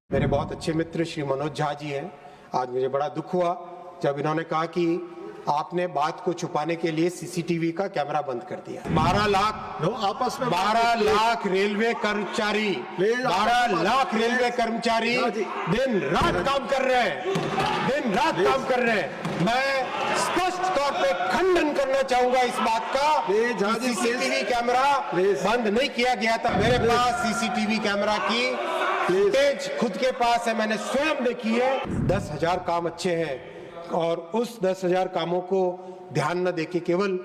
मेरे बहुत अच्छे मित्र श्री मनोज झा जी हैं। आज मुझे बड़ा दुख हुआ जब इन्होंने कहा कि आपने बात को छुपाने के लिए सीसीटीवी का कैमरा बंद कर दिया। 12 लाख आपस में 12 लाख रेलवे कर्मचारी 12 लाख रेलवे कर्मचारी दिन रात काम कर रहे हैं, दिन रात काम कर रहे हैं। मैं स्पष्ट तौर पे खंडन करना चाहूंगा इस बात का। सीसीटीवी कैमरा बंद नहीं किया गया था। मेरे पास सीसीटीवी कैमरा की फुटेज खुद के पास है, मैंने स्वयं देखी है। 10,000 काम अच्छे हैं और उस 10,000 कामों को ध्यान न देके केवल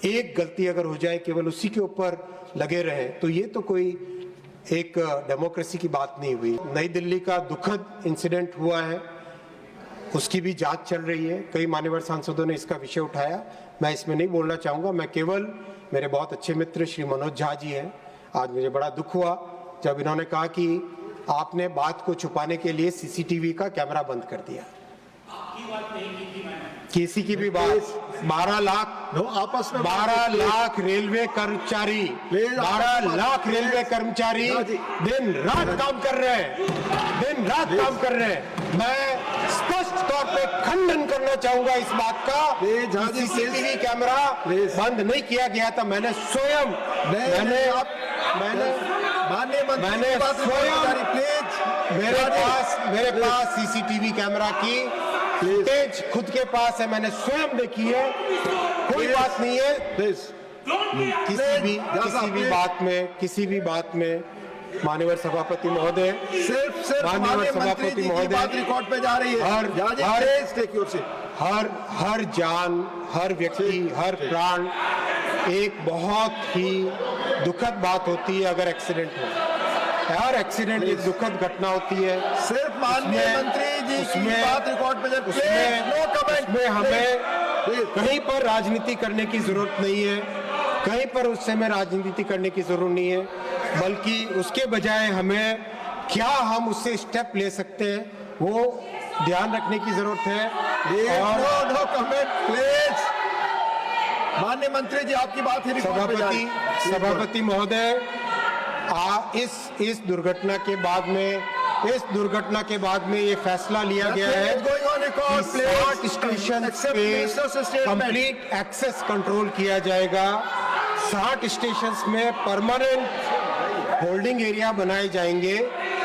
एक गलती अगर हो जाए केवल उसी के ऊपर लगे रहे तो ये तो कोई एक डेमोक्रेसी की बात नहीं हुई। नई दिल्ली का दुखद इंसिडेंट हुआ है, उसकी भी जांच चल रही है। कई मान्यवर सांसदों ने इसका विषय उठाया, मैं इसमें नहीं बोलना चाहूंगा। मैं केवल मेरे बहुत अच्छे मित्र श्री मनोज झा जी हैं। आज मुझे बड़ा दुख हुआ जब इन्होंने कहा कि आपने बात को छुपाने के लिए सीसीटीवी का कैमरा बंद कर दिया। किसी की भी बात 12 लाख आपस में 12 लाख रेलवे कर्मचारी 12 लाख रेलवे कर्मचारी दिन रात काम कर रहे हैं, दिन रात काम कर रहे हैं। मैं स्पष्ट तौर पे खंडन करना चाहूंगा इस बात का। सीसीटीवी कैमरा बंद नहीं किया गया था। मैंने स्वयं मेरे पास सीसीटीवी कैमरा की फुटेज खुद के पास है, मैंने स्वयं देखी है। कोई बात नहीं है। किसी भी बात में माननीय सभापति महोदय सिर्फ माननीय सभापति महोदय रिकॉर्ड पे जा रही है। हर जान, हर व्यक्ति, हर प्राण एक बहुत ही दुखद बात होती है। अगर एक्सीडेंट हो, हर एक्सीडेंट एक दुखद घटना होती है। सिर्फ माननीय मंत्री जी की बात रिकॉर्ड पे उसमें हमें कहीं पर राजनीति करने की जरूरत नहीं है, कहीं पर उस समय राजनीति करने की जरूरत नहीं है, बल्कि उसके बजाय हमें क्या हम उससे स्टेप ले सकते हैं वो ध्यान रखने की जरूरत है। और नो कमेंट प्लीज। माननीय मंत्री जी आपकी बात ही सभापति महोदय, इस दुर्घटना के बाद में ये फैसला लिया गया है कि 60 स्टेशन पे कंप्लीट एक्सेस कंट्रोल किया जाएगा। 60 स्टेशंस में परमानेंट होल्डिंग एरिया बनाए जाएंगे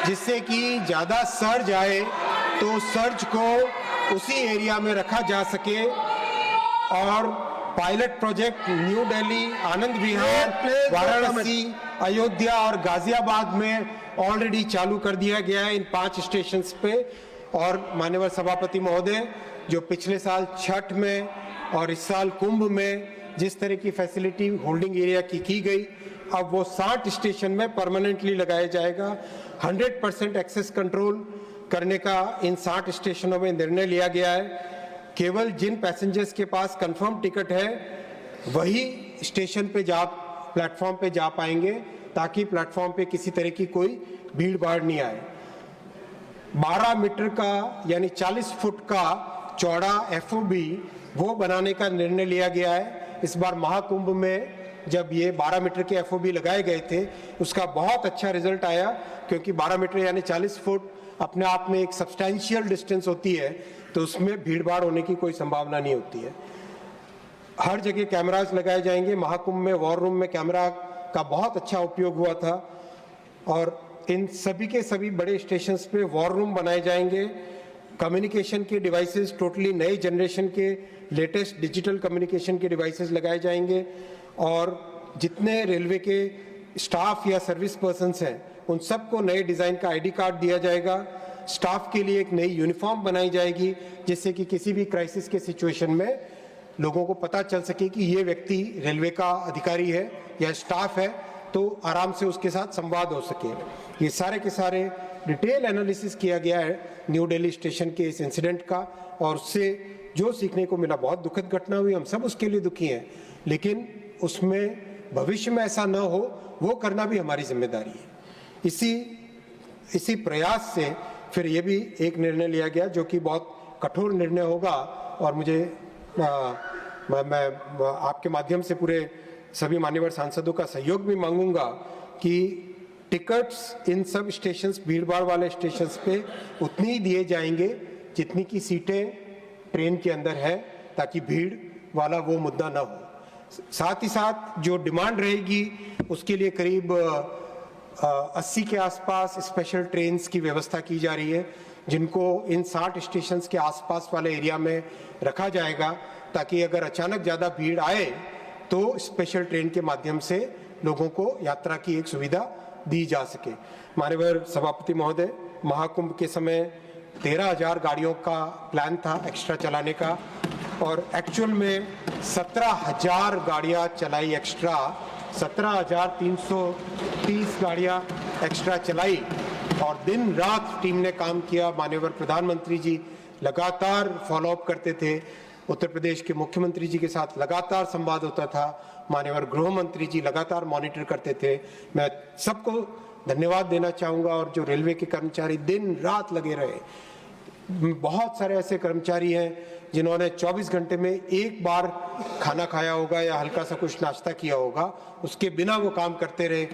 जिससे कि ज्यादा सर्ज आए तो सर्ज को उसी एरिया में रखा जा सके। और pilot project new Delhi, Anand Vihar, Varanasi, Ayodhya और गाजियाबाद में ऑलरेडी चालू कर दिया गया है इन 5 स्टेशंस पे। और माननीय सभापति महोदय, जो पिछले साल छठ में और इस साल कुंभ में जिस तरह की फैसिलिटी होल्डिंग एरिया की गई, अब वो 60 स्टेशन में परमानेंटली लगाया जाएगा। 100% एक्सेस कंट्रोल करने का इन 60 स्टेशनों में निर्णय लिया गया है। केवल जिन पैसेंजर्स के पास कंफर्म टिकट है वही स्टेशन पे प्लेटफॉर्म पे जा पाएंगे, ताकि प्लेटफॉर्म पे किसी तरह की कोई भीड़ भाड़ नहीं आए। 12 मीटर का यानी 40 फुट का चौड़ा FOB वो बनाने का निर्णय लिया गया है। इस बार महाकुंभ में जब ये 12 मीटर के FOB लगाए गए थे उसका बहुत अच्छा रिजल्ट आया, क्योंकि 12 मीटर यानी 40 फुट अपने आप में एक सब्सटैंशियल डिस्टेंस होती है, तो उसमें भीड़ भाड़ होने की कोई संभावना नहीं होती है। हर जगह कैमरास लगाए जाएंगे। महाकुंभ में वॉर रूम में कैमरा का बहुत अच्छा उपयोग हुआ था और इन सभी के सभी बड़े स्टेशंस पे वॉर रूम बनाए जाएंगे। कम्युनिकेशन के डिवाइसेस टोटली नए जनरेशन के लेटेस्ट डिजिटल कम्युनिकेशन के डिवाइसेस लगाए जाएंगे और जितने रेलवे के स्टाफ या सर्विस पर्सन्स हैं उन सबको नए डिजाइन का ID कार्ड दिया जाएगा। स्टाफ के लिए एक नई यूनिफॉर्म बनाई जाएगी जिससे कि किसी भी क्राइसिस के सिचुएशन में लोगों को पता चल सके कि ये व्यक्ति रेलवे का अधिकारी है या स्टाफ है, तो आराम से उसके साथ संवाद हो सके। ये सारे के सारे डिटेल एनालिसिस किया गया है न्यू दिल्ली स्टेशन के इस इंसिडेंट का, और उससे जो सीखने को मिला, बहुत दुखद घटना हुई, हम सब उसके लिए दुखी हैं, लेकिन उसमें भविष्य में ऐसा न हो वो करना भी हमारी जिम्मेदारी है। इसी प्रयास से फिर ये भी एक निर्णय लिया गया जो कि बहुत कठोर निर्णय होगा, और मुझे मैं आपके माध्यम से पूरे सभी मान्यवर सांसदों का सहयोग भी मांगूंगा कि टिकट्स इन सब स्टेशंस, भीड़भाड़ वाले स्टेशंस पे उतनी ही दिए जाएंगे जितनी की सीटें ट्रेन के अंदर है, ताकि भीड़ वाला वो मुद्दा ना हो। साथ ही साथ जो डिमांड रहेगी उसके लिए करीब 80 के आसपास स्पेशल ट्रेन्स की व्यवस्था की जा रही है, जिनको इन 60 स्टेशंस के आसपास वाले एरिया में रखा जाएगा, ताकि अगर अचानक ज़्यादा भीड़ आए तो स्पेशल ट्रेन के माध्यम से लोगों को यात्रा की एक सुविधा दी जा सके। माननीय सभापति महोदय, महाकुंभ के समय 13,000 गाड़ियों का प्लान था एक्स्ट्रा चलाने का, और एक्चुअल में 17,000 गाड़ियां चलाई एक्स्ट्रा, 17,330 गाड़ियां एक्स्ट्रा चलाई, और दिन रात टीम ने काम किया। माननीय प्रधानमंत्री जी लगातार फॉलोअप करते थे, उत्तर प्रदेश के मुख्यमंत्री जी के साथ लगातार संवाद होता था, माननीय गृह मंत्री जी लगातार मॉनिटर करते थे। मैं सबको धन्यवाद देना चाहूँगा, और जो रेलवे के कर्मचारी दिन रात लगे रहे, बहुत सारे ऐसे कर्मचारी हैं जिन्होंने 24 घंटे में एक बार खाना खाया होगा या हल्का सा कुछ नाश्ता किया होगा, उसके बिना वो काम करते रहे।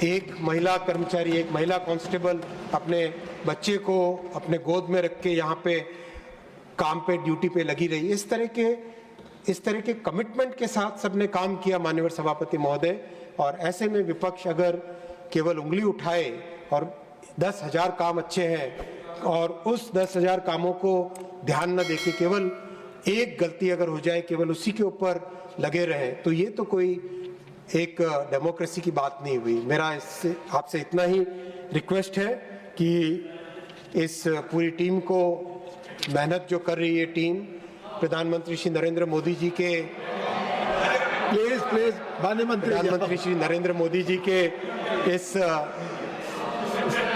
एक महिला कर्मचारी, एक महिला कांस्टेबल अपने बच्चे को अपने गोद में रख के यहाँ पे काम पे, ड्यूटी पे लगी रही। इस तरह के कमिटमेंट के साथ सबने काम किया माननीय सभापति महोदय, और ऐसे में विपक्ष अगर केवल उंगली उठाए और 10,000 काम अच्छे हैं और उस 10,000 कामों को ध्यान न देके केवल एक गलती अगर हो जाए, केवल उसी के ऊपर लगे रहे, तो ये तो कोई एक डेमोक्रेसी की बात नहीं हुई। मेरा इससे आपसे इतना ही रिक्वेस्ट है कि इस पूरी टीम को, मेहनत जो कर रही है टीम, प्रधानमंत्री श्री नरेंद्र मोदी जी के प्रधानमंत्री श्री नरेंद्र मोदी जी के इस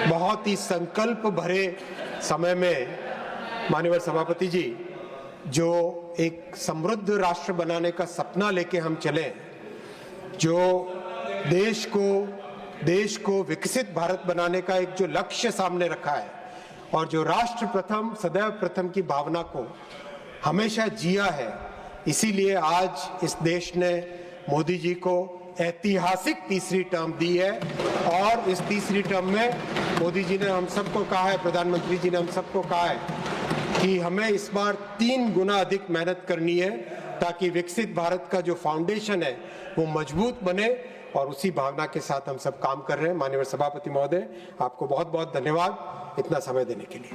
बहुत ही संकल्प भरे समय में माननीय सभापति जी, जो एक समृद्ध राष्ट्र बनाने का सपना लेके हम चले, जो देश को विकसित भारत बनाने का एक जो लक्ष्य सामने रखा है, और जो राष्ट्र प्रथम, सदैव प्रथम की भावना को हमेशा जिया है, इसीलिए आज इस देश ने मोदी जी को ऐतिहासिक तीसरी टर्म दी है। और इस तीसरी टर्म में मोदी जी ने हम सबको कहा है, प्रधानमंत्री जी ने हम सबको कहा है कि हमें इस बार 3 गुना अधिक मेहनत करनी है, ताकि विकसित भारत का जो फाउंडेशन है वो मजबूत बने, और उसी भावना के साथ हम सब काम कर रहे हैं। माननीय सभापति महोदय, आपको बहुत बहुत धन्यवाद इतना समय देने के लिए।